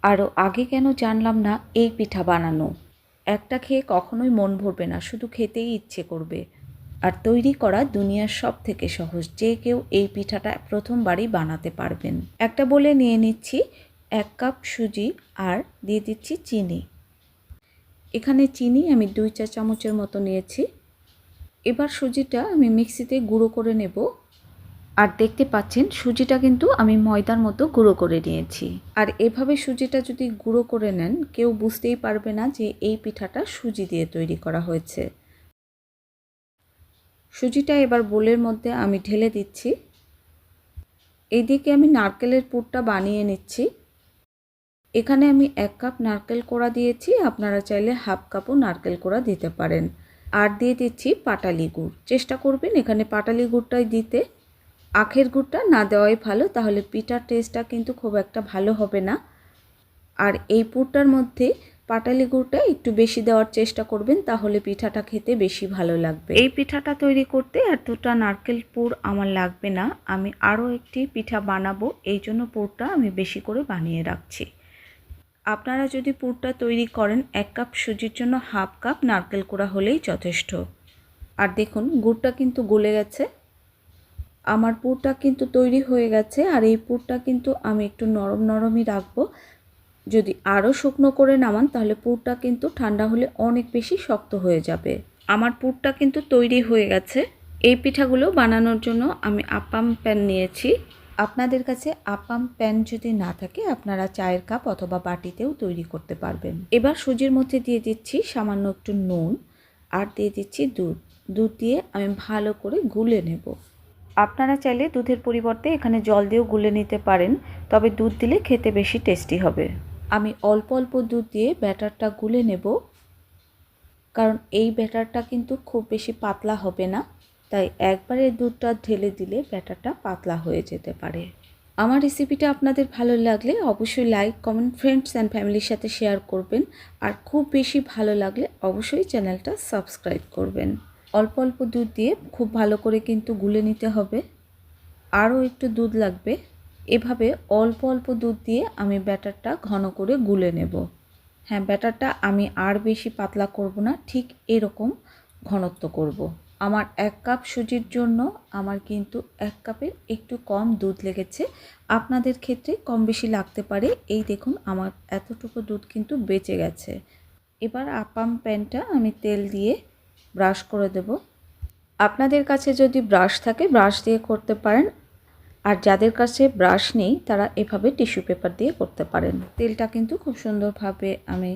আরও আগে কেন জানলাম না এই পিঠা বানানো। একটা খেয়ে কখনোই মন ভরবে না, শুধু খেতেই ইচ্ছে করবে। আর তৈরি করা দুনিয়ার সব থেকে সহজ, যে কেউ এই পিঠাটা প্রথমবারই বানাতে পারবেন। একটা বলে নিয়ে নিচ্ছি 1 কাপ সুজি আর দিয়ে দিচ্ছি চিনি। এখানে চিনি আমি 2 চা চামচের মতো নিয়েছি। এবার সুজিটা আমি মিক্সিতে গুঁড়ো করে নেব। আর দেখতে পাচ্ছেন সুজিটা কিন্তু আমি ময়দার মতো গুঁড়ো করে নিয়েছি। আর এভাবে সুজিটা যদি গুঁড়ো করে নেন, কেউ বুঝতেই পারবে না যে এই পিঠাটা সুজি দিয়ে তৈরি করা হয়েছে। সুজিটা এবার বোলের মধ্যে আমি ঢেলে দিচ্ছি। এইদিকে আমি নারকেলের পুরটা বানিয়ে নিচ্ছি। এখানে আমি 1 কাপ নারকেল কোড়া দিয়েছি, আপনারা চাইলে হাফ কাপও নারকেল কোড়া দিতে পারেন। আর দিয়ে দিচ্ছি পাটালি গুড়। চেষ্টা করবেন এখানে পাটালি গুড়টাই দিতে, আখের গুড়টা না দেওয়াই ভালো, তাহলে পিঠার টেস্টটা কিন্তু খুব একটা ভালো হবে না। আর এই পুরটার মধ্যে পাটালি গুড়টা একটু বেশি দেওয়ার চেষ্টা করবেন, তাহলে পিঠাটা খেতে বেশি ভালো লাগবে। এই পিঠাটা তৈরি করতে এতটা নারকেল পুর আমার লাগবে না, আমি আরও একটি পিঠা বানাবো, এই জন্য পুরটা আমি বেশি করে বানিয়ে রাখছি। আপনারা যদি পুরটা তৈরি করেন 1 কাপ সুজির জন্য হাফ কাপ নারকেল কোড়া হলেই যথেষ্ট। আর দেখুন গুড়টা কিন্তু গলে গেছে। আমার পুরটা কিন্তু তৈরি হয়ে গেছে। আর এই পুরটা কিন্তু আমি একটু নরম নরমই রাখবো। যদি আরও শুকনো করে নামান তাহলে পুরটা কিন্তু ঠান্ডা হলে অনেক বেশি শক্ত হয়ে যাবে। আমার পুরটা কিন্তু তৈরি হয়ে গেছে। এই পিঠাগুলো বানানোর জন্য আমি আপ্পাম প্যান নিয়েছি। আপনাদের কাছে আপ্পাম প্যান যদি না থাকে আপনারা চায়ের কাপ অথবা বাটিতেও তৈরি করতে পারবেন। এবার সুজির মধ্যে দিয়ে দিচ্ছি সামান্য একটু নুন আর দিয়ে দিচ্ছি দুধ। দুধ দিয়ে আমি ভালো করে গুলে নেব। আপনারা চাইলে দুধের পরিবর্তে এখানে জল দিয়েও গুলে নিতে পারেন, তবে দুধ দিলে খেতে বেশি টেস্টি হবে। আমি অল্প অল্প দুধ দিয়ে ব্যাটারটা গুলে নেব, কারণ এই ব্যাটারটা কিন্তু খুব বেশি পাতলা হবে না, তাই একবারে দুধটা ঢেলে দিলে ব্যাটারটা পাতলা হয়ে যেতে পারে। আমার রেসিপিটা আপনাদের ভালো লাগলে অবশ্যই লাইক, কমেন্ট, ফ্রেন্ডস অ্যান্ড ফ্যামিলির সাথে শেয়ার করবেন। আর খুব বেশি ভালো লাগলে অবশ্যই চ্যানেলটা সাবস্ক্রাইব করবেন। অল্প অল্প দুধ দিয়ে খুব ভালো করে কিন্তু গুলে নিতে হবে। আরও একটু দুধ লাগবে। এভাবে অল্প অল্প দুধ দিয়ে আমি ব্যাটারটা ঘন করে গুলে নেব। হ্যাঁ, ব্যাটারটা আমি আর বেশি পাতলা করব না, ঠিক এরকম ঘনত্ব করব। আমার 1 কাপ সুজির জন্য আমার কিন্তু 1 কাপের একটু কম দুধ লেগেছে। আপনাদের ক্ষেত্রে কম বেশি লাগতে পারে। এই দেখুন আমার এতটুকু দুধ কিন্তু বেঁচে গেছে। এবার আপ্পাম প্যানটা আমি তেল দিয়ে ব্রাশ করে দেব। আপনাদের কাছে যদি ব্রাশ থাকে ব্রাশ দিয়ে করতে পারেন, আর যাদের কাছে ব্রাশ নেই তারা এভাবে টিস্যু পেপার দিয়ে করতে পারেন। তেলটা কিন্তু খুব সুন্দরভাবে আমি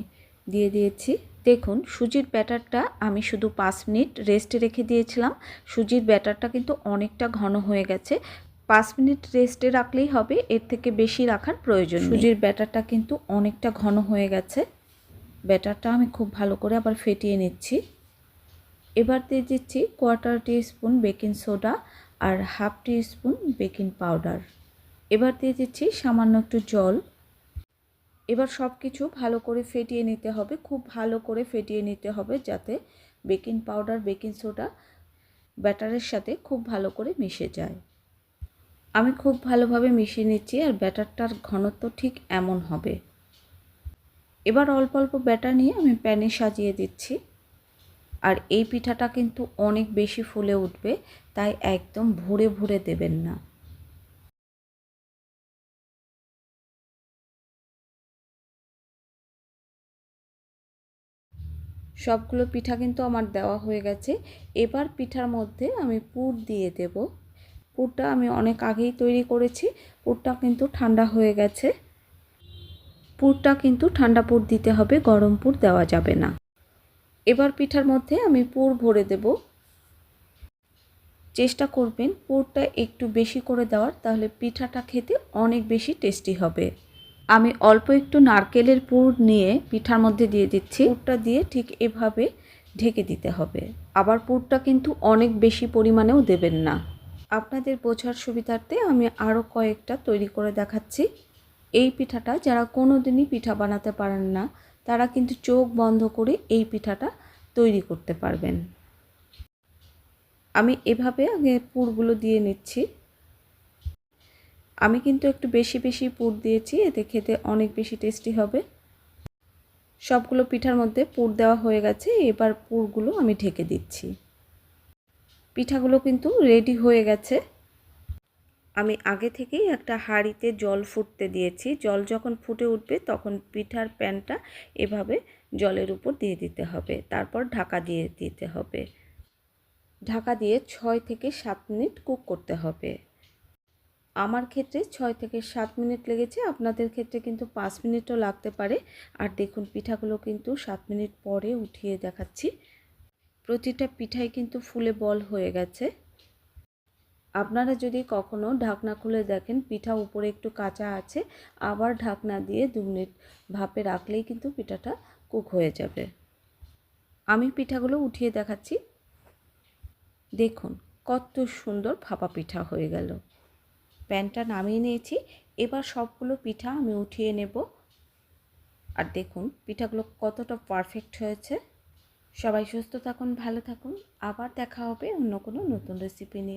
দিয়ে দিয়েছি। দেখুন সুজির ব্যাটারটা আমি শুধু 5 মিনিট রেস্টে রেখে দিয়েছিলাম। সুজির ব্যাটারটা কিন্তু অনেকটা ঘন হয়ে গেছে। 5 মিনিট রেস্টে রাখলেই হবে, এর থেকে বেশি রাখার প্রয়োজন নেই। সুজির ব্যাটারটা কিন্তু অনেকটা ঘন হয়ে গেছে। ব্যাটারটা আমি খুব ভালো করে আবার ফেটিয়ে নিচ্ছি। এবার দিয়ে দিচ্ছি 1/4 টিস্পুন বেকিং সোডা আর হাফ টিস্পুন বেকিং পাউডার। এবার দিয়ে দিচ্ছি সামান্য একটু জল। এবার সব কিছু ভালো করে ফেটিয়ে নিতে হবে, খুব ভালো করে ফেটিয়ে নিতে হবে যাতে বেকিং পাউডার, বেকিং সোডা ব্যাটারের সাথে খুব ভালো করে মিশে যায়। আমি খুব ভালোভাবে মিশিয়ে নিচ্ছি আর ব্যাটারটার ঘনত্ব ঠিক এমন হবে। এবার অল্প অল্প ব্যাটার নিয়ে আমি প্যানে সাজিয়ে দিচ্ছি। আর এই পিঠাটা কিন্তু অনেক বেশি ফুলে উঠবে, তাই একদম ভরে ভরে দেবেন না। সবগুলো পিঠা কিন্তু আমার দেওয়া হয়ে গেছে। এবার পিঠার মধ্যে আমি পুর দিয়ে দেব। পুরটা আমি অনেক আগেই তৈরি করেছি, পুরটা কিন্তু ঠান্ডা হয়ে গেছে। পুরটা কিন্তু ঠান্ডা পুর দিতে হবে, গরম পুর দেওয়া যাবে না। এবার পিঠার মধ্যে আমি পুর ভরে দেব। চেষ্টা করবেন পুরটা একটু বেশি করে দেওয়ার, তাহলে পিঠাটা খেতে অনেক বেশি টেস্টি হবে। আমি অল্প একটু নারকেলের পুর নিয়ে পিঠার মধ্যে দিয়ে দিচ্ছি। পুরটা দিয়ে ঠিক এভাবে ঢেকে দিতে হবে। আবার পুরটা কিন্তু অনেক বেশি পরিমাণেও দেবেন না। আপনাদের বোঝার সুবিধার্থে আমি আরও কয়েকটা তৈরি করে দেখাচ্ছি। এই পিঠাটা যারা কোনো দিনই পিঠা বানাতে পারেন না তারা কিন্তু চোখ বন্ধ করে এই পিঠাটা তৈরি করতে পারবেন। আমি এভাবে আগে পুরগুলো দিয়ে নিচ্ছি। আমি কিন্তু একটু বেশি বেশি পুর দিয়েছি, এতে খেতে অনেক বেশি টেস্টি হবে। সবগুলো পিঠার মধ্যে পুর দেওয়া হয়ে গেছে, এবার পুরগুলো আমি ঢেকে দিচ্ছি। পিঠাগুলো কিন্তু রেডি হয়ে গেছে। আমি আগে থেকেই একটা হাঁড়িতে জল ফুটতে দিয়েছি। জল যখন ফুটে উঠবে তখন পিঠার প্যানটা এভাবে জলের উপর দিয়ে দিতে হবে, তারপর ঢাকা দিয়ে দিতে হবে। ঢাকা দিয়ে 6 থেকে 7 মিনিট কুক করতে হবে। আমার ক্ষেত্রে 6 থেকে 7 মিনিট লেগেছে, আপনাদের ক্ষেত্রে কিন্তু 5 মিনিটও লাগতে পারে। আর দেখুন পিঠাগুলো কিন্তু 7 মিনিট পরে উঠিয়ে দেখাচ্ছি। প্রতিটা পিঠাই কিন্তু ফুলে বল হয়ে গেছে। আপনারা যদি কখনো ঢাকনা খুলে দেখেন পিঠা উপরে একটু কাঁচা আছে, আবার ঢাকনা দিয়ে 2 মিনিট ভাপে রাখলেই কিন্তু পিঠাটা কুক হয়ে যাবে। আমি পিঠাগুলো উঠিয়ে দেখাচ্ছি। দেখুন কত সুন্দর ভাপা পিঠা হয়ে গেল। প্যানটা নামিয়ে নিয়েছি, এবার সবগুলো পিঠা আমি উঠিয়ে নেব। আর দেখুন পিঠাগুলো কতটা পারফেক্ট হয়েছে। সবাই সুস্থ থাকুন, ভালো থাকুন। আবার দেখা হবে অন্য কোনো নতুন রেসিপি নিয়ে।